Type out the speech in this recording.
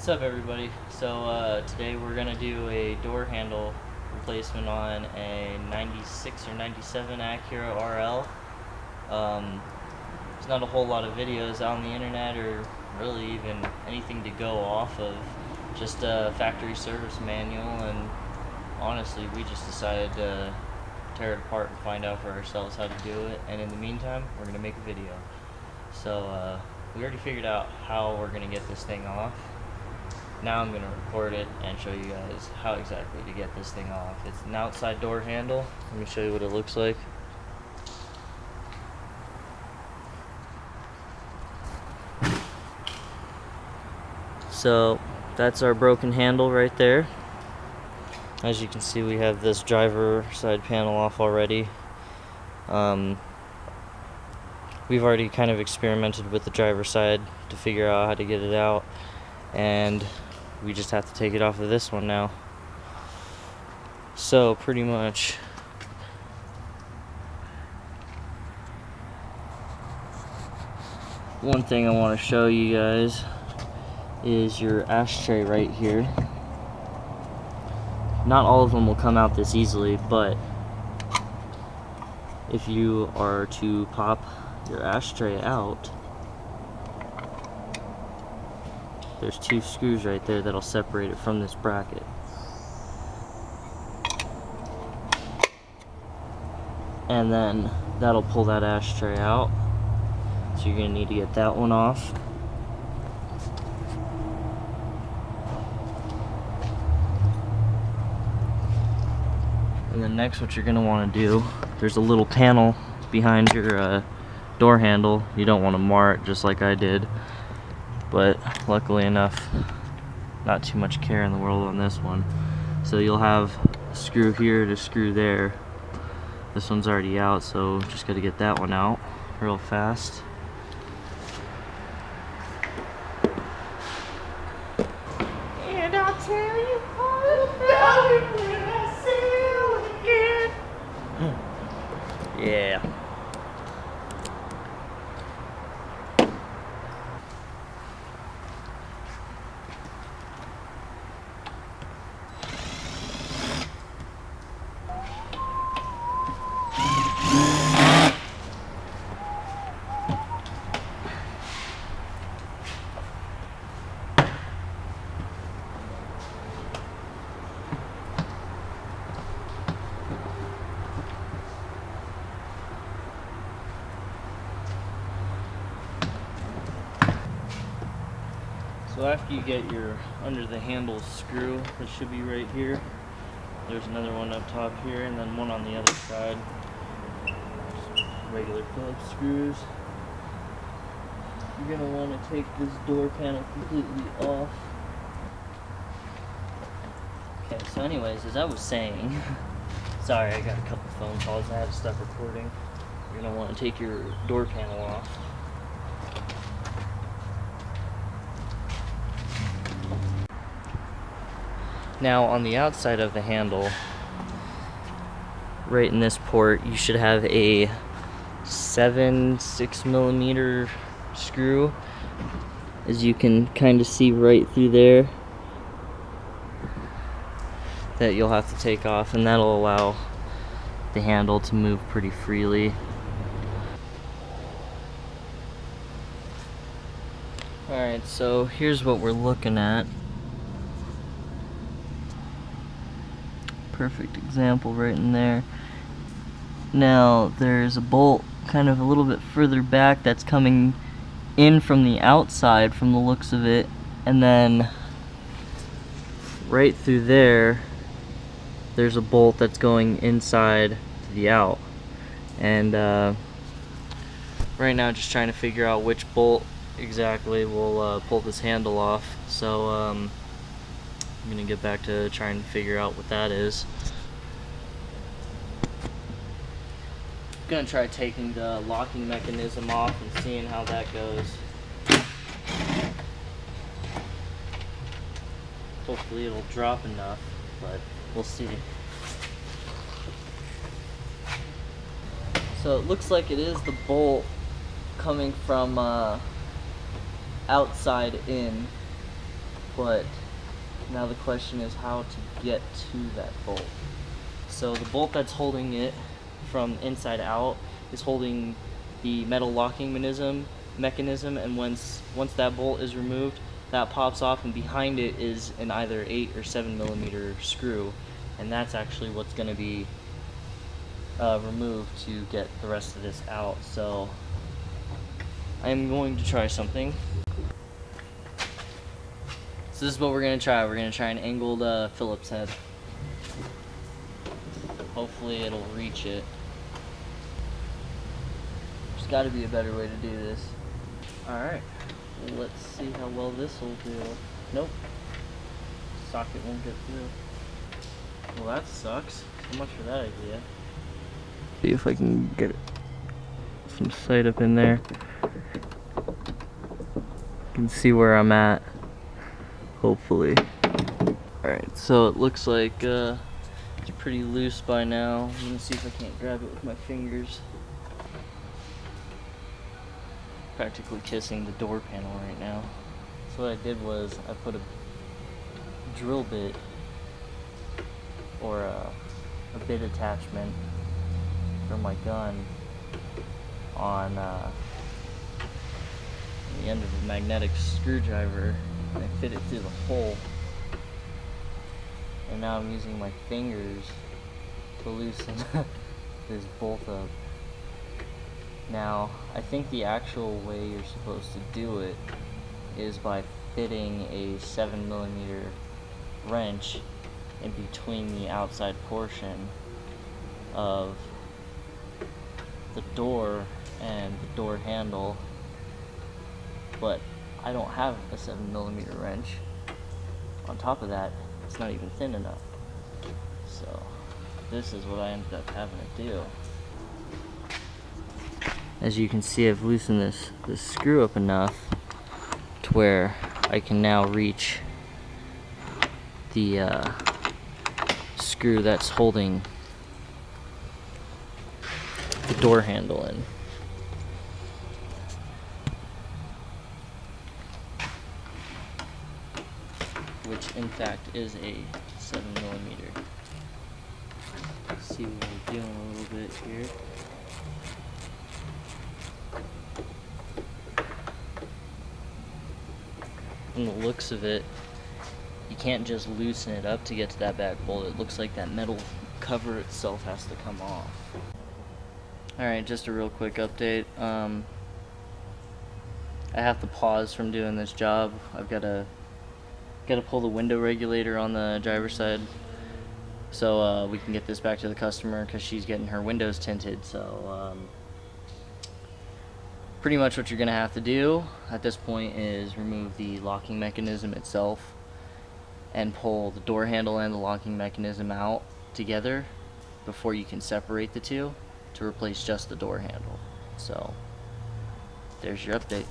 What's up, everybody? So today we're gonna do a door handle replacement on a 96 or 97 Acura RL. There's not a whole lot of videos on the internet or really even anything to go off of, just a factory service manual, and honestly we just decided to tear it apart and find out for ourselves how to do it, and in the meantime we're gonna make a video. So we already figured out how we're gonna get this thing off. Now I'm going to record it and show you guys how exactly to get this thing off. It's an outside door handle. Let me show you what it looks like. So that's our broken handle right there. As you can see, we have this driver side panel off already. We've already kind of experimented with the driver side to figure out how to get it out, and we just have to take it off of this one now. So pretty much one thing I want to show you guys is your ashtray right here. Not all of them will come out this easily, but if you are to pop your ashtray out, there's two screws right there that'll separate it from this bracket. And then that'll pull that ashtray out. So you're going to need to get that one off. And then next, what you're going to want to do, there's a little panel behind your door handle. You don't want to mar it just like I did. But luckily enough, not too much care in the world on this one. So you'll have a screw here to screw there. This one's already out, so just gotta get that one out real fast. And I'll tell you all about it when I see you again. Yeah. So after you get your under the handle screw, that should be right here. There's another one up top here, and then one on the other side. Just regular Phillips screws. You're going to want to take this door panel completely off. Okay, so anyways, as I was saying, sorry, I got a couple phone calls, I had to stop recording. You're going to want to take your door panel off. Now on the outside of the handle, right in this port, you should have a 6mm screw, as you can kind of see right through there, that you'll have to take off, and that'll allow the handle to move pretty freely. Alright, so here's what we're looking at. Perfect example right in there. Now there's a bolt kind of a little bit further back that's coming in from the outside from the looks of it, and then right through there there's a bolt that's going inside to the out. And right now just trying to figure out which bolt exactly will pull this handle off. So I'm gonna get back to trying to figure out what that is. I'm gonna try taking the locking mechanism off and seeing how that goes. Hopefully it'll drop enough, but we'll see. So it looks like it is the bolt coming from outside in. but now the question is how to get to that bolt. So the bolt that's holding it from inside out is holding the metal locking mechanism, and once that bolt is removed, that pops off, and behind it is an either 8 or 7 millimeter screw, and that's actually what's going to be removed to get the rest of this out. So I'm going to try something. So this is what we're going to try. We're going to try an angled Phillips head. Hopefully it'll reach it. There's got to be a better way to do this. Alright, let's see how well this will do. Nope. Socket won't get through. Well, that sucks. So much for that idea. See if I can get some sight up in there. You can see where I'm at. Hopefully. Alright, so it looks like it's pretty loose by now. I'm gonna see if I can't grab it with my fingers. Practically kissing the door panel right now. So what I did was I put a drill bit or a bit attachment for my gun on the end of a magnetic screwdriver, and I fit it through the hole. And now I'm using my fingers to loosen this bolt up. Now, I think the actual way you're supposed to do it is by fitting a 7 millimeter wrench in between the outside portion of the door and the door handle, but I don't have a 7 millimeter wrench. On top of that, it's not even thin enough. So this is what I ended up having to do. As you can see, I've loosened this screw up enough to where I can now reach the screw that's holding the door handle in. Which in fact is a 7 millimeter. Let's see what we're doing a little bit here. From the looks of it, you can't just loosen it up to get to that back bolt. It looks like that metal cover itself has to come off. Alright, just a real quick update. I have to pause from doing this job. I've got to pull the window regulator on the driver's side so we can get this back to the customer, because she's getting her windows tinted. So pretty much what you're going to have to do at this point is remove the locking mechanism itself and pull the door handle and the locking mechanism out together before you can separate the two to replace just the door handle. So there's your update.